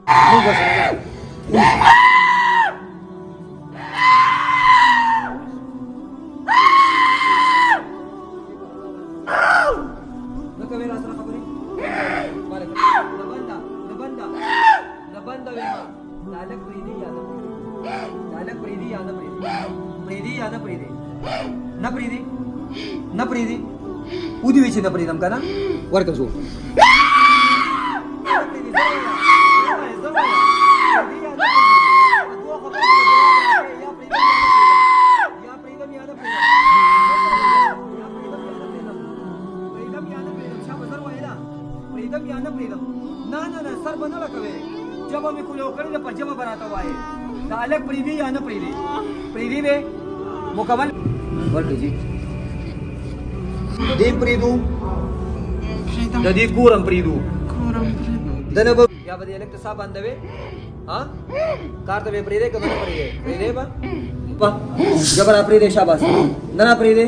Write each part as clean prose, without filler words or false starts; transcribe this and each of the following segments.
موږ سره نپریدي ودی وی چې نپریدم کنه ورکم زو نه سر بنه لکوي جب مې کولو کړی په جبه براته وایي دا الګ پریدي یا نه پریدي به مکمل ورته جی دیم پریدو د دې کورم پریدو دنه به یا به الګ ته صاحب اندوي ها کار ته به پریدي کمه پریدي با جبر پریدي شاباش نه پریدي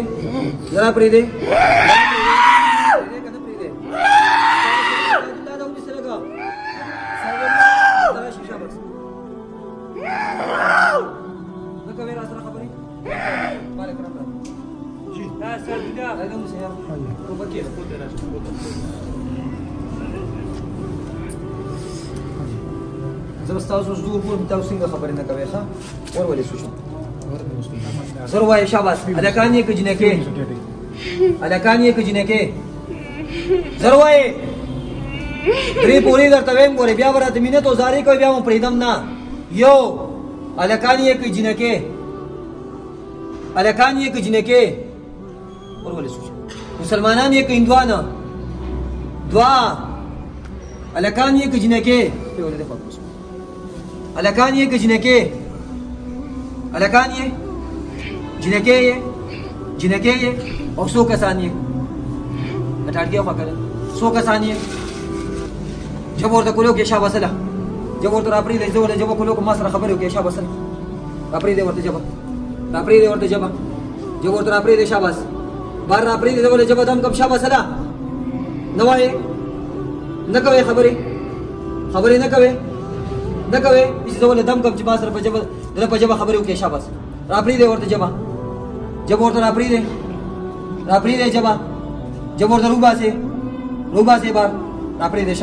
زبستاوس زور پور تاسو څنګه خبرې نه کوي ښا ور ولې سوشو زر وای شاباش الکانی کې جنکه زر وای درې پوری درته ویم ګورې بیا ورته مینه تو زاري کوي بیا مو پریدم نه یو الکانی کې جنکه ور ولې سوشو مسلمانان یې کې اندوانه دعا الکانی کې جنکه په ولې فوکس الکانی کې جنکه او سو کسانی اٹھاڑ گیا فکر 100 کسانی جب ورته کولو کې شاباش الله جب ورته راپری دې زول جب کولو کو ما سره خبرو کې شاباش الله راپری دې ورته جب ورته راپری دې شاباش بار راپری دې زول جب دم کم شاباش الله نوای نه کوي خبرې نه کوي چې زول دم کم چې ما سره په جب خبرو کې شاباش راپری دې ورته جب ورته راپری دې جب ورته روبا سے بار راپری دې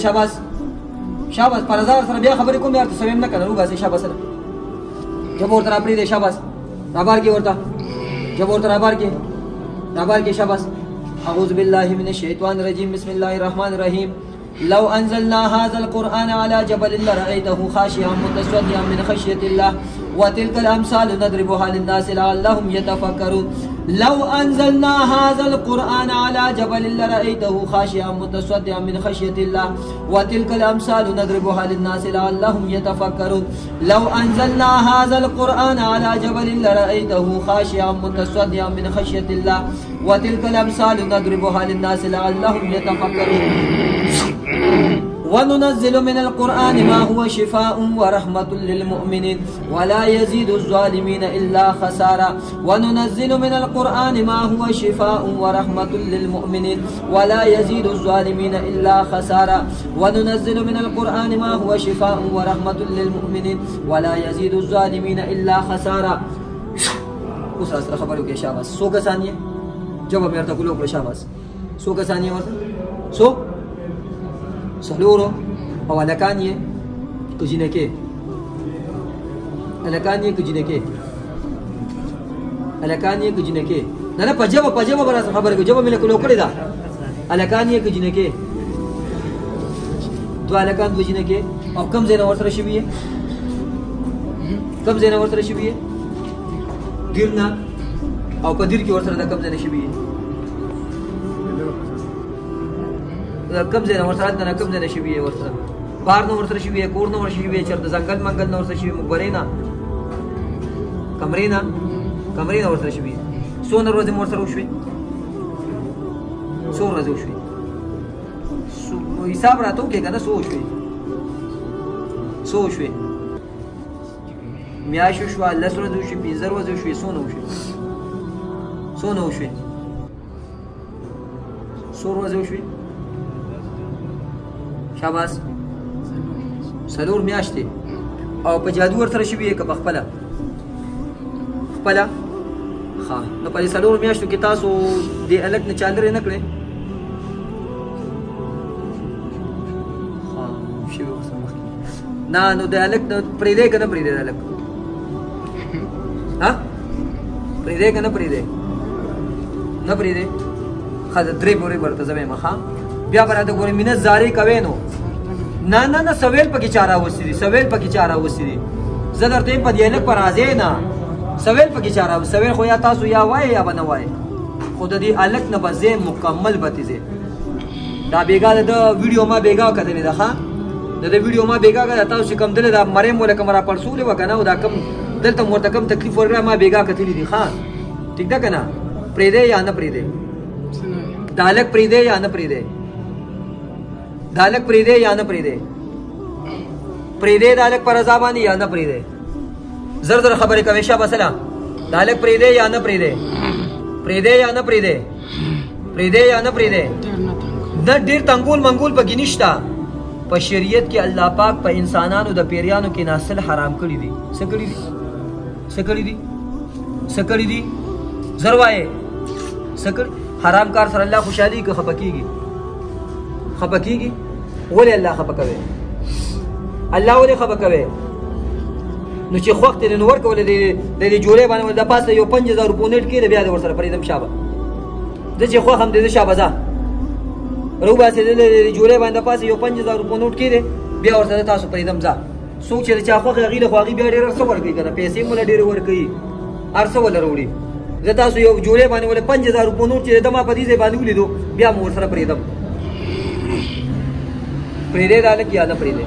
شاباش پر هزار سره بیا خبرې کوم یار ته سویم نه کنه روبا سے شاباش جب ورته راپری دې شاباش رابار کې شاباش اعوذ بالله من الشیطان الرجیم بسم الله الرحمن الرحیم لو انزلنا هذا القرآن على جبل لرأيته خاشعا متصدعا من خشية الله وتلك الأمثال نضربها للناس لعلهم يتفكرون لو أنزلنا هذا القرآن على جبل لرأيته خاشعا متصدعا من خشية الله وتلك الأمثال نضربها للناس لعلهم يتفكرون لو أنزلنا هذا القرآن على جبل لرأيته خاشعا متصدعا من خشية الله وتلك الأمثال نضربها للناس لعلهم يتفكرون وننزل من القرآن ما هو شفاء ورحمة للمؤمنين ولا يزيد الظالمين إلا خسارا وننزل من القرآن ما هو شفاء ورحمة للمؤمنين ولا يزيد الظالمين إلا خسارا وننزل من القرآن ما هو شفاء ورحمة للمؤمنين ولا يزيد الظالمين إلا خسارا اوس سره خبرو کې شاباش 100 کسانی جواب ورته کولو پر شاباش 100 کسانی ورته 100 سلورو او الکانی کجینکه نه پجابه برا خبره کو جواب مله کولو کړی دا الکانی کجینکه دو الکان کجینکه او کم زینه ورسره شویه دیرنا او په دیر کې ورسره د کم زینه شویه کم زینه ورسره نه کم زینه شویه ورسره بار نو ورسره شویه کور نو ورسره شویه چرته ځنګل منګل نو ورسره شویه مګبرینا کمرینا ورسره شویه سونه ورځې ورسره وشوي حساب راتو کې کنه سو شوي میاشو شو الله سره دوشي 15 ورځې شوي سونه وشوي سور ورځې وشوي شاباش څلور میاشتې او په جادو ورسره شوي یې که په خپله خپله ښه نو په دې څلورو میاشتو کې تاسو دې هلک نه چا لرې نه کړې شوي ورسره مخکې نه نو د هلک پرېږدی که نه پرېږدی د هلک پرېږدی که نه پرېږدی نه پرېږدی ښه د درې پورې ورته زه وایم ښه بیا به راته ګورې مینه زارې کوې نو نه نه نه سویل پکې چا راوستي دي سویل پکې چا راوستي دي زه درته یم په دې هلک په راځې نه سویل پکې چا راوستي سویل خو یا تاسو یا وایې یا به نه وایې خو د دې هلک نه به زه مکمل به تیزې دا بېګا د ویډیو ما بېګا کتلې ده ښه د دې ویډیو ما بېګا کتله تاسو چې کوم دلې دا مریم وله کوم راپړسولې وه که نه او دا کوم دلته مو ورته کوم تکلیف ورکړی ما بېګا کتلې دي ښه ټیک ده که نه پرېږدی یا نه پرېږدی دا هلک پرېږدی یا نه پرېږدی دا هلک پرېږدی یا نه پرېږدی پرېږدی د هلک په رضا باندې یا نه پرېږدی زر زر خبرې کوې شابه سلام دا هلک پرېږدی یا نه پرېږدی پرېږدی یا نه پرېږدی پرېږدی یا نه پرېږدی نه ډېر تنګول منګول پکې نشته په شریعت کې الله پاک په انسانانو د پیریانو کې ناسل حرام کړي دي څه کړي دي څه کړي دي څه کړي دي زر وایې څه کړي حرام کار سره الله خوشحالي که خفه کېږي خفه کېږي ولې الله خفه کوي الله ولې خفه کوي نو چې خوښ دی نو ورکوله د دې جوړې باندې د پاسه یو 5000 روپو نیټ کېږي بیا د ورسره پرېږدم شابه زه چې خوښ هم دی زه شابه ځه روباسې د جوړې باندې د پاسه یو 5000 روپو نوټ کېږي بیا ورسره تاسو پرېږدم ځه څوک چې د چا خوښ هغې له خو هغې بیا ډېر هر څه ورکوي که نه پیسې مو له ډېرې ورکوي هر څه وله راوړي زه تاسو یو جوړې باندې ولې 5000 روپو نوټ چې د ما په دې ځای باندې ولیدو بیا مو ورسره پرېږدم پرېږدی دا هلک یا نه پرېږدی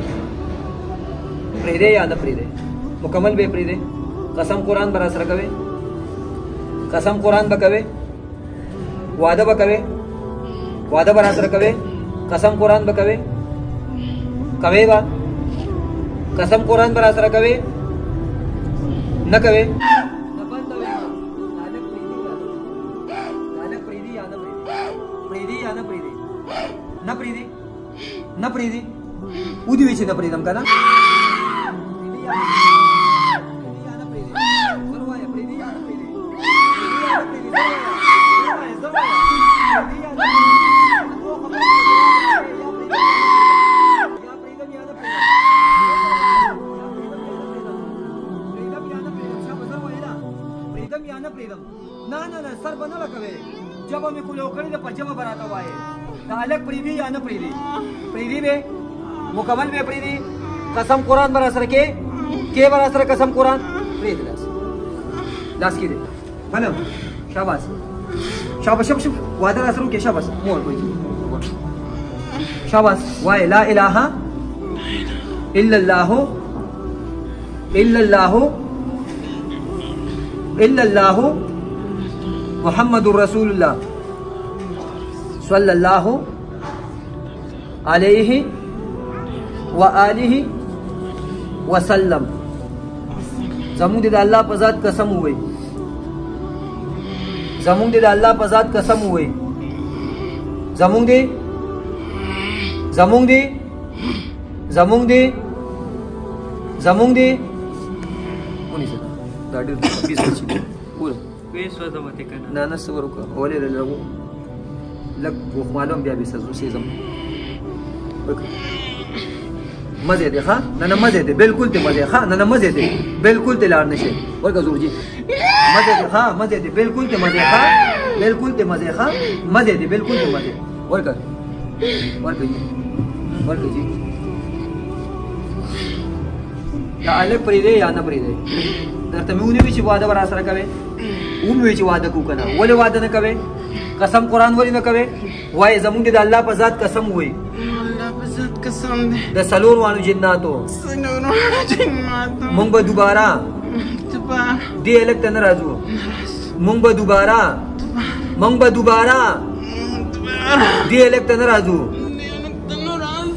پرېږدی یا نه پرېږدی مکمل به پرېږدی قسم قرآن به راسره کوې قسم قرآن به کوې واده به کوې واده به راسره کوې قسم قرآن به کوې کوې به قسم قرآن به راسره کوې نه کوې نه پرېږدي نه پرېږدي ودې وي چې نه پرېږدم که نه نه نه نه سر به نه لګوې جبه مې کولو کړې ده په جبه به راته وایې دا هلک پرېږدي یا نه پرېږدي پرېږدي به مکمل به پرېږدي قسم قرآن به راسره کې به راسره قسم قرآن پرېږدي لاس کېږدي منم شاباس شاباس شب شب واده راسره وکړې شاباس مور کوي شاباس وایې لا اله الا الله الا الله الا الله محمد رسول الله صلی الله علیه و آله وسلم زمونږ د الله په ذات قسم ووایي زمونږ د الله په ذات قسم ووایي زمونږ دی زمونږ دی زمونږ دی زمونږ دی ونیسه دا ډېر پیس بچي وله نه نه صبر وکړه ولې لږ لږ معلوم بیا به سېزم مزه دی ښه نه نه مزه دی بالکل دی مزه ښه نه نه مزه دی بالکل دی لاړ نشي ورکه زور جی مزه دی ښه مزه دی بالکل دی مزه ښه بالکل دی مزه ښه مزه دی بالکل دی مزه ورکه ورکه جی ورکه جی دا الک پرېږدی یا نه پرېږدی درته مې ونیوي چې واده به راسره کوې ومې چې واده کوو که نه ولې واده نه کوې قسم قرآن ولې نه کوې وایې زمونږ د الله په ذات قسم ووایي د څلور واړو جناتو مونږ به دوباره دې هلک ته نه راځو مونږ به دوباره دې هلک ته نه راځو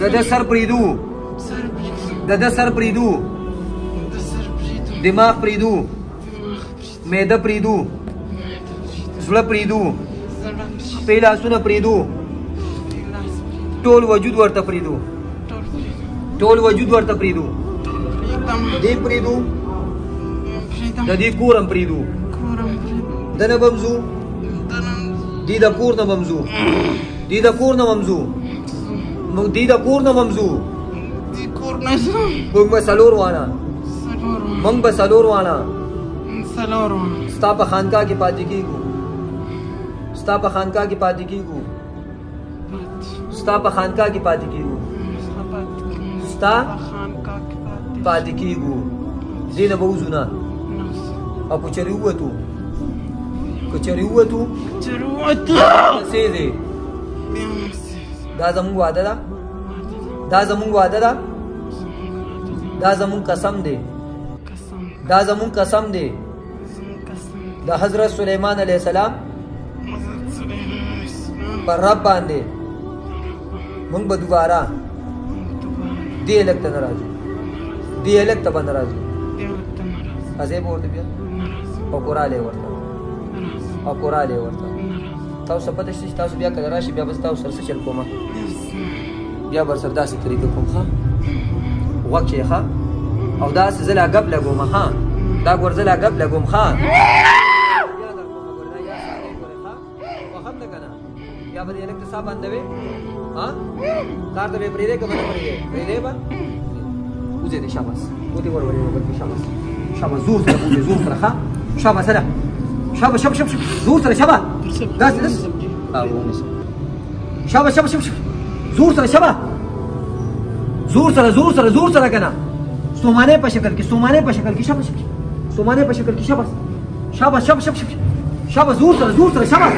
د ده سر پرېږدو د ده سر پرېږدو دماغ پرېږدو معده پرېږدو زړه پرېږدو خپې لاسونه پرېږدو ټول وجود ورته پرېږدو ټول وجود ورته پریدو دې پریدو د دې کورم پریدو دنه بمزو دې د کور نه بمزو دې د کور نه بمزو دې د کور نه بمزو موږ به څلور وانا موږ به څلور وانا ستا په خانقاه کې پاتې کېږو ستا په خانقاه کې پاتې کېږو ستا په خانقاه کې پاتې کېږو ستا پاتې کېږو دې نه به وځو نه او که چېرې ووتو که چېرې ووتو څه دی دا زموږ وعده ده دا زموږ وعده ده دا زموږ قسم دی دا زموږ قسم دی د حضرت سلیمان علیه السلام پر رب باندې موږ به دوباره دې هلک ته نه راځو دې هلک ته به نه راځو ښځې به ورته بیا او کورالی ورته او کورالی ورته تاسو پته شته چې تاسو بیا کله راشي بیا به زه تاسو سره څه چل کومه بیا به سره داسې طریقه کوم ښه غوږ چې ښه او داسې زه لا ګپ لګوم ښه دا ګور زه لا ګپ لګوم ښه بیا به دې هلک ته ساه بندوې کار ته به یې پرېږدې که به نه پرېږدې پرېږدې به وځې دې شاباس ودې ور ورې وګرځې شاباس شاباس زور سره وځې زور سره ښه شاباس هله شاباس شاباس شاباس زور سره شاباس داسې داسې شاباس شاباس شاباس زور سره شاباس زور سره زور سره زور سره که نه ستومانۍ په شکل کې ستومانۍ په شکل کې شاباس ستومانۍ په شکل کې شاباس شاباس شاباس شاباس شاباس زور سره شاباس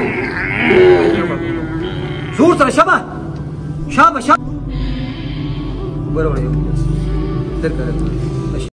زور سره شاباس شاباس شاباس بروړې درکړه